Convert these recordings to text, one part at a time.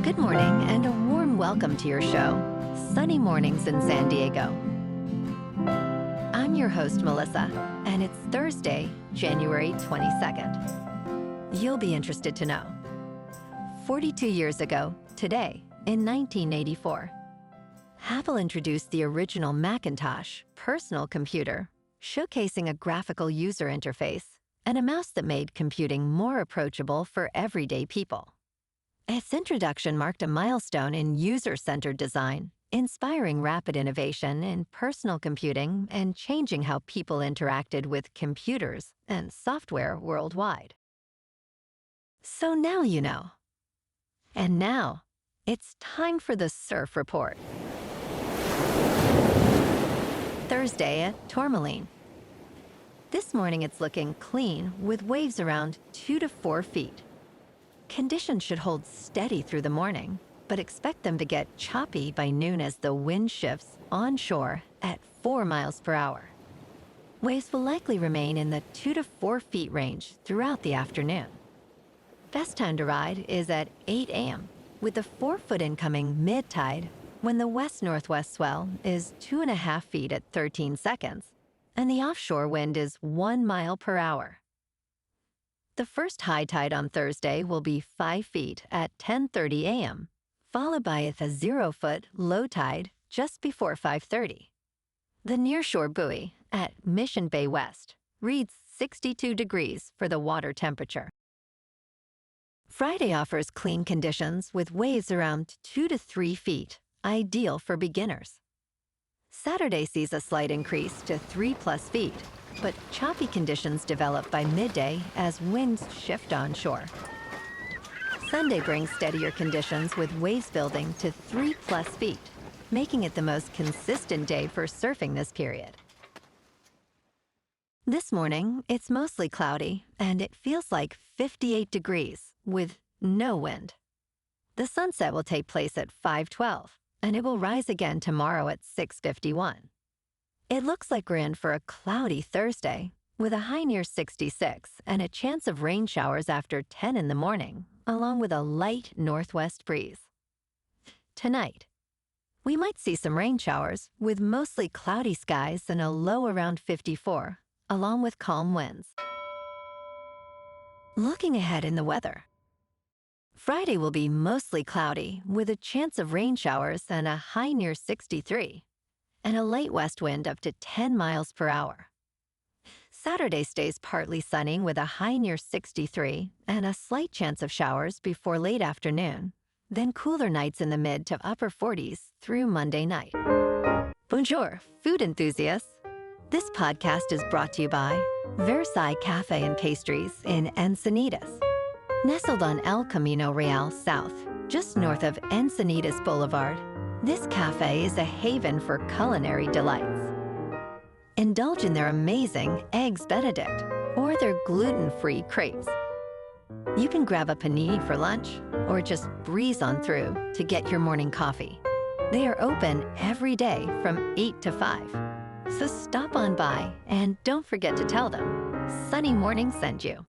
Good morning and a warm welcome to your show, Sunny Mornings in San Diego. I'm your host, Melissa, and it's Thursday, January 22nd. You'll be interested to know. 42 years ago, today, in 1984, Apple introduced the original Macintosh personal computer, showcasing a graphical user interface and a mouse that made computing more approachable for everyday people. Its introduction marked a milestone in user-centered design, inspiring rapid innovation in personal computing and changing how people interacted with computers and software worldwide. So now you know. And now, it's time for the Surf Report. Thursday at Tourmaline. This morning it's looking clean with waves around 2 to 4 feet. Conditions should hold steady through the morning, but expect them to get choppy by noon as the wind shifts onshore at 4 miles per hour. Waves will likely remain in the 2 to 4 feet range throughout the afternoon. Best time to ride is at 8 a.m., with the 4-foot incoming mid-tide when the west-northwest swell is 2.5 feet at 13 seconds, and the offshore wind is 1 mile per hour. The first high tide on Thursday will be 5 feet at 10:30 a.m., followed by a 0-foot low tide just before 5:30. The nearshore buoy at Mission Bay West reads 62 degrees for the water temperature. Friday offers clean conditions with waves around 2 to 3 feet, ideal for beginners. Saturday sees a slight increase to 3+ feet, but choppy conditions develop by midday as winds shift onshore. Sunday brings steadier conditions with waves building to 3+ feet, making it the most consistent day for surfing this period. This morning, it's mostly cloudy, and it feels like 58 degrees with no wind. The sunset will take place at 5:12, and it will rise again tomorrow at 6:51. It looks like we're in for a cloudy Thursday, with a high near 66 and a chance of rain showers after 10 in the morning, along with a light northwest breeze. Tonight, we might see some rain showers with mostly cloudy skies and a low around 54, along with calm winds. Looking ahead in the weather. Friday will be mostly cloudy with a chance of rain showers and a high near 63. And a light west wind up to 10 miles per hour. Saturday stays partly sunny with a high near 63 and a slight chance of showers before late afternoon, then cooler nights in the mid to upper 40s through Monday night. Bonjour, food enthusiasts. This podcast is brought to you by Versailles Cafe and Pastries in Encinitas. Nestled on El Camino Real South, just north of Encinitas Boulevard, this cafe is a haven for culinary delights. Indulge in their amazing Eggs Benedict or their gluten-free crepes. You can grab a panini for lunch or just breeze on through to get your morning coffee. They are open every day from 8 to 5. So stop on by and don't forget to tell them Sunny Morning sent you.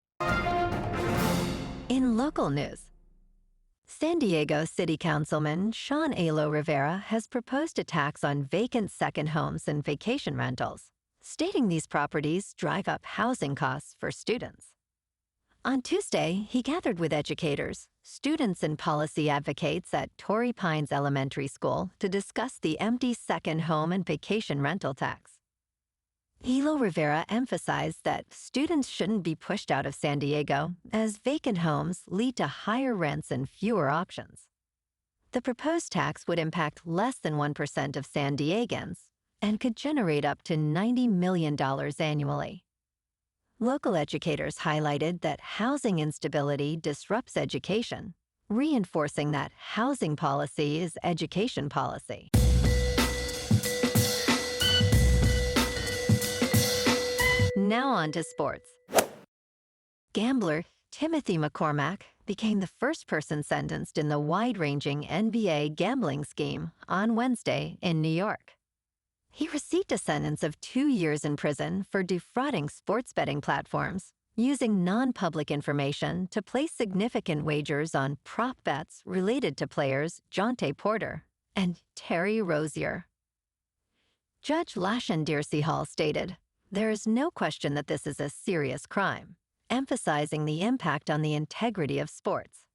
In local news, San Diego City Councilman Sean Elo-Rivera has proposed a tax on vacant second homes and vacation rentals, stating these properties drive up housing costs for students. On Tuesday, he gathered with educators, students, and policy advocates at Torrey Pines Elementary School to discuss the empty second home and vacation rental tax. Elo-Rivera emphasized that students shouldn't be pushed out of San Diego as vacant homes lead to higher rents and fewer options. The proposed tax would impact less than 1% of San Diegans and could generate up to $90 million annually. Local educators highlighted that housing instability disrupts education, reinforcing that housing policy is education policy. Now on to sports. Gambler Timothy McCormack became the first person sentenced in the wide-ranging NBA gambling scheme on Wednesday in New York. He received a sentence of 2 years in prison for defrauding sports betting platforms, using non-public information to place significant wagers on prop bets related to players Jontay Porter and Terry Rozier. Judge Lashendir Hall stated, "There is no question that this is a serious crime," emphasizing the impact on the integrity of sports.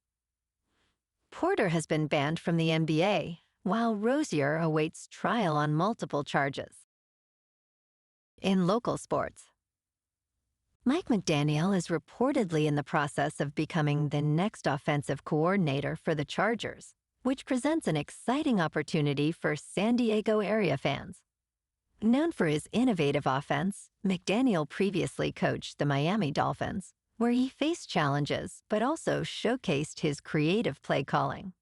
Porter has been banned from the NBA, while Rozier awaits trial on multiple charges. In local sports, Mike McDaniel is reportedly in the process of becoming the next offensive coordinator for the Chargers, which presents an exciting opportunity for San Diego area fans. Known for his innovative offense, McDaniel previously coached the Miami Dolphins, where he faced challenges but also showcased his creative play calling.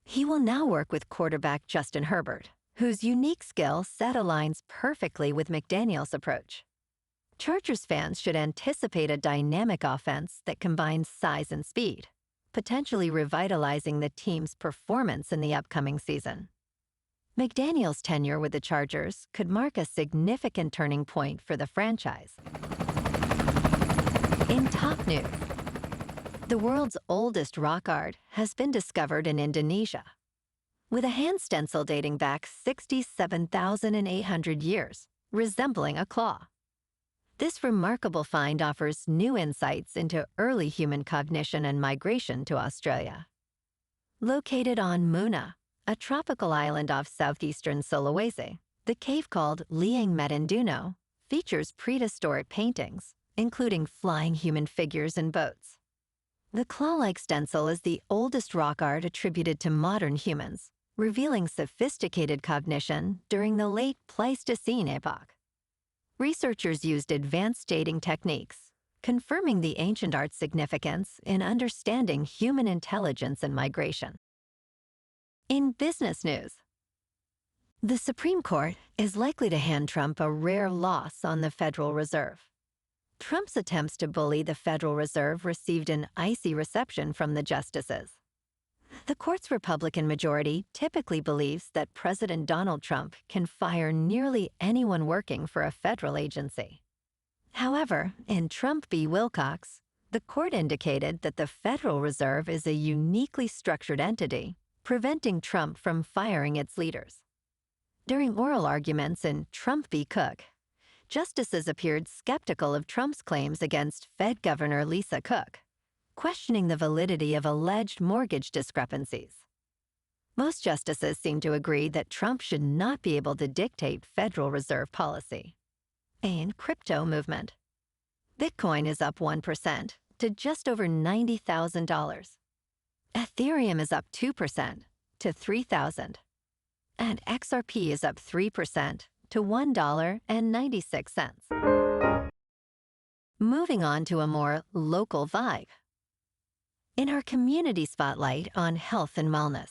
He will now work with quarterback Justin Herbert, whose unique skill set aligns perfectly with McDaniel's approach. Chargers fans should anticipate a dynamic offense that combines size and speed, potentially revitalizing the team's performance in the upcoming season. McDaniel's tenure with the Chargers could mark a significant turning point for the franchise. In top news, the world's oldest rock art has been discovered in Indonesia. With a hand stencil dating back 67,800 years, resembling a claw. This remarkable find offers new insights into early human cognition and migration to Australia. Located on Muna, a tropical island off southeastern Sulawesi, the cave called Liang Medunduno features prehistoric paintings, including flying human figures and boats. The claw-like stencil is the oldest rock art attributed to modern humans, revealing sophisticated cognition during the late Pleistocene epoch. Researchers used advanced dating techniques, confirming the ancient art's significance in understanding human intelligence and migration. In business news, the Supreme Court is likely to hand Trump a rare loss on the Federal Reserve. Trump's attempts to bully the Federal Reserve received an icy reception from the justices. The court's Republican majority typically believes that President Donald Trump can fire nearly anyone working for a federal agency. However, in Trump v. Wilcox, the court indicated that the Federal Reserve is a uniquely structured entity, preventing Trump from firing its leaders. During oral arguments in Trump v. Cook, justices appeared skeptical of Trump's claims against Fed Governor Lisa Cook, questioning the validity of alleged mortgage discrepancies. Most justices seem to agree that Trump should not be able to dictate Federal Reserve policy. In crypto movement, Bitcoin is up 1% to just over $90,000. Ethereum is up 2% to $3,000. And XRP is up 3% to $1.96. Moving on to a more local vibe. In our community spotlight on health and wellness,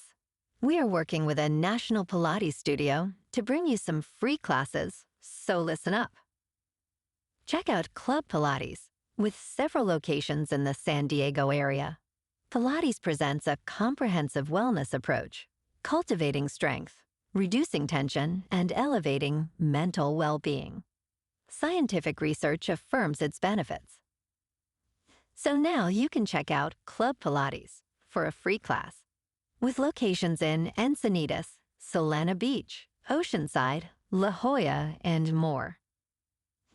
we are working with a national Pilates studio to bring you some free classes, so listen up. Check out Club Pilates, with several locations in the San Diego area. Pilates presents a comprehensive wellness approach, cultivating strength, reducing tension, and elevating mental well-being. Scientific research affirms its benefits. So now you can check out Club Pilates for a free class, with locations in Encinitas, Solana Beach, Oceanside, La Jolla, and more.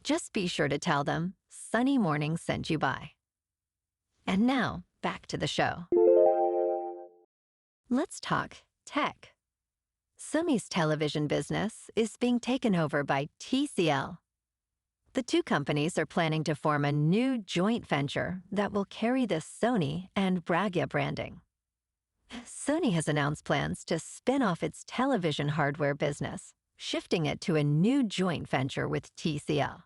Just be sure to tell them Sunny Morning sent you by. And now, back to the show. Let's talk tech. Sony's television business is being taken over by TCL. The two companies are planning to form a new joint venture that will carry the Sony and Bravia branding. Sony has announced plans to spin off its television hardware business, shifting it to a new joint venture with TCL.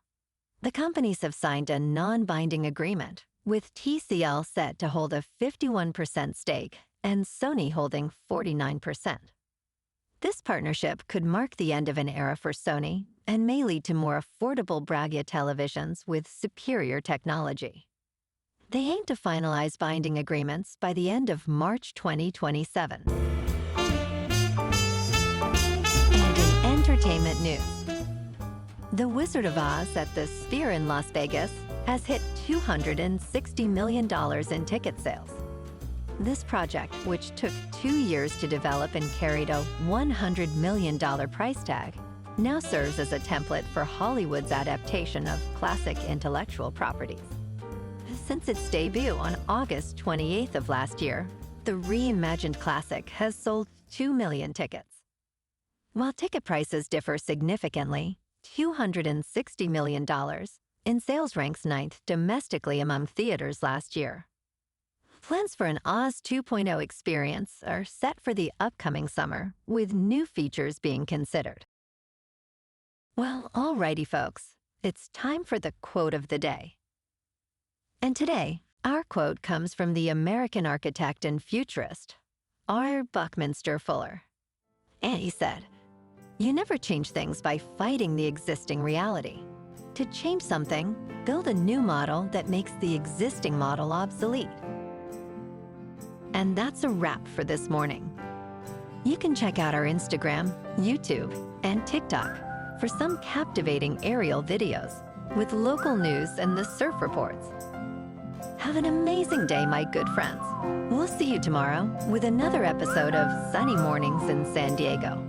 The companies have signed a non-binding agreement, with TCL set to hold a 51% stake and Sony holding 49%. This partnership could mark the end of an era for Sony and may lead to more affordable Bravia televisions with superior technology. They aim to finalize binding agreements by the end of March 2027. And in entertainment news, The Wizard of Oz at the Sphere in Las Vegas has hit $260 million in ticket sales. This project, which took 2 years to develop and carried a $100 million price tag, now serves as a template for Hollywood's adaptation of classic intellectual properties. Since its debut on August 28th of last year, the reimagined classic has sold 2 million tickets. While ticket prices differ significantly, $260 million in sales ranks ninth domestically among theaters last year. Plans for an Oz 2.0 experience are set for the upcoming summer, with new features being considered. Well, alrighty folks, it's time for the quote of the day. And today, our quote comes from the American architect and futurist, R. Buckminster Fuller. And he said, "You never change things by fighting the existing reality. To change something, build a new model that makes the existing model obsolete." And that's a wrap for this morning. You can check out our Instagram, YouTube, and TikTok for some captivating aerial videos with local news and the surf reports. Have an amazing day, my good friends. We'll see you tomorrow with another episode of Sunny Mornings in San Diego.